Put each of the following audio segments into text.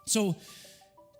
So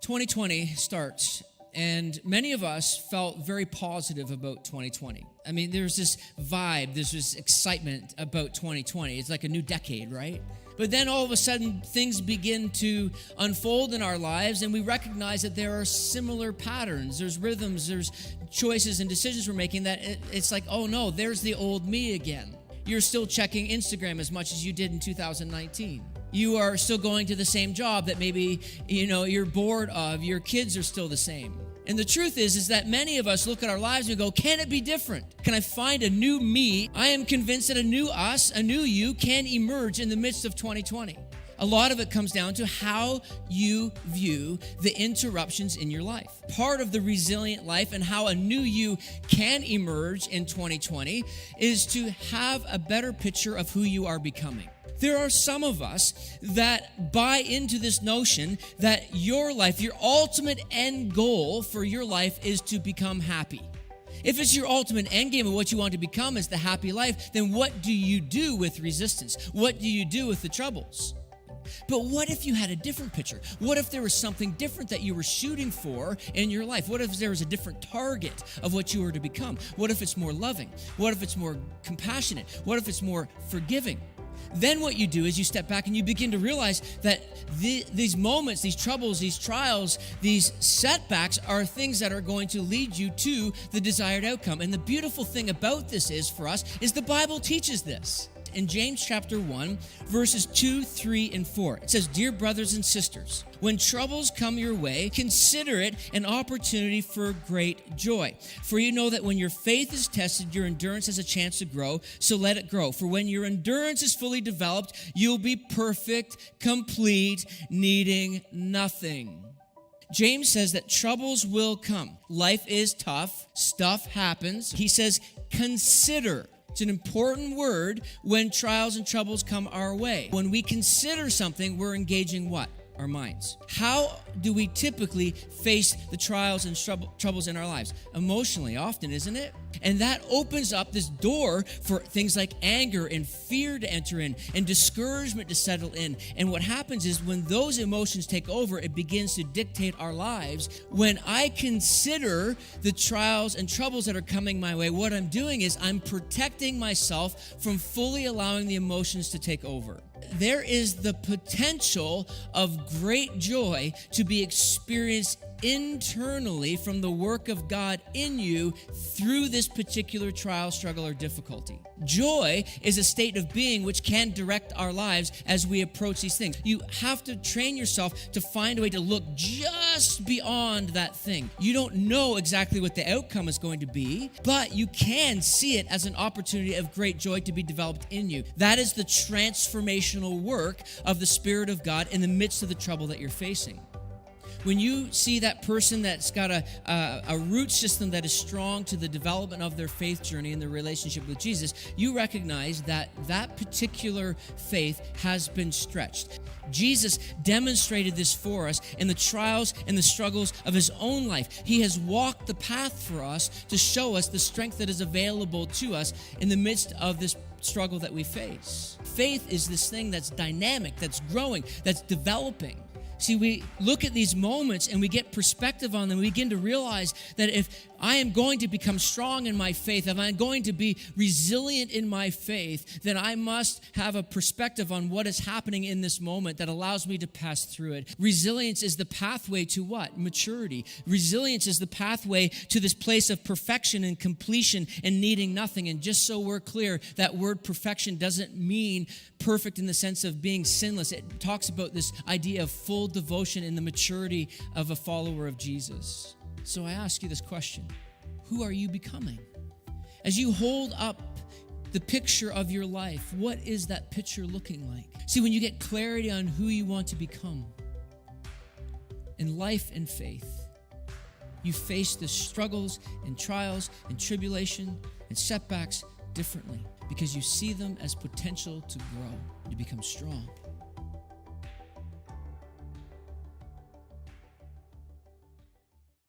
2020 starts, and many of us felt very positive about 2020. I mean, there's this vibe, there's this excitement about 2020. It's like a new decade, right? But then all of a sudden, things begin to unfold in our lives, and we recognize that there are similar patterns. There's rhythms, there's choices and decisions we're making that it's like, oh no, there's the old me again. You're still checking Instagram as much as you did in 2019. You are still going to the same job that maybe, you're bored of. Your kids are still the same. And the truth is that many of us look at our lives and go, can it be different? Can I find a new me? I am convinced that a new us, a new you can emerge in the midst of 2020. A lot of it comes down to how you view the interruptions in your life. Part of the resilient life and how a new you can emerge in 2020 is to have a better picture of who you are becoming. There are some of us that buy into this notion that your life, your ultimate end goal for your life is to become happy. If it's your ultimate end game of what you want to become is the happy life, then what do you do with resistance? What do you do with the troubles? But what if you had a different picture? What if there was something different that you were shooting for in your life? What if there was a different target of what you were to become? What if it's more loving? What if it's more compassionate? What if it's more forgiving? Then what you do is you step back and you begin to realize that these moments, these troubles, these trials, these setbacks are things that are going to lead you to the desired outcome. And the beautiful thing about this is, for us, is the Bible teaches this. In James chapter 1, verses 2, 3, and 4, it says, "Dear brothers and sisters, when troubles come your way, consider it an opportunity for great joy. For you know that when your faith is tested, your endurance has a chance to grow, so let it grow. For when your endurance is fully developed, you'll be perfect, complete, needing nothing." James says that troubles will come. Life is tough. Stuff happens. He says, consider. It's an important word when trials and troubles come our way. When we consider something, we're engaging what? Our minds. How do we typically face the trials and troubles in our lives? Emotionally, often, isn't it? And that opens up this door for things like anger and fear to enter in and discouragement to settle in. And what happens is when those emotions take over, it begins to dictate our lives. When I consider the trials and troubles that are coming my way, what I'm doing is I'm protecting myself from fully allowing the emotions to take over. There is the potential of great joy to be experienced internally from the work of God in you through this particular trial, struggle, or difficulty. Joy is a state of being which can direct our lives as we approach these things. You have to train yourself to find a way to look just beyond that thing. You don't know exactly what the outcome is going to be, but you can see it as an opportunity of great joy to be developed in you. That is the transformational work of the Spirit of God in the midst of the trouble that you're facing. When you see that person that's got a root system that is strong to the development of their faith journey and their relationship with Jesus, you recognize that that particular faith has been stretched. Jesus demonstrated this for us in the trials and the struggles of his own life. He has walked the path for us to show us the strength that is available to us in the midst of this struggle that we face. Faith is this thing that's dynamic, that's growing, that's developing. See, we look at these moments and we get perspective on them. We begin to realize that if I am going to become strong in my faith, if I'm going to be resilient in my faith, then I must have a perspective on what is happening in this moment that allows me to pass through it. Resilience is the pathway to what? Maturity. Resilience is the pathway to this place of perfection and completion and needing nothing. And just so we're clear, that word perfection doesn't mean perfect in the sense of being sinless. It talks about this idea of full devotion in the maturity of a follower of Jesus. So I ask you this question: who are you becoming? As you hold up the picture of your life, what is that picture looking like? See, when you get clarity on who you want to become in life and faith, you face the struggles and trials and tribulation and setbacks differently because you see them as potential to grow and to become strong.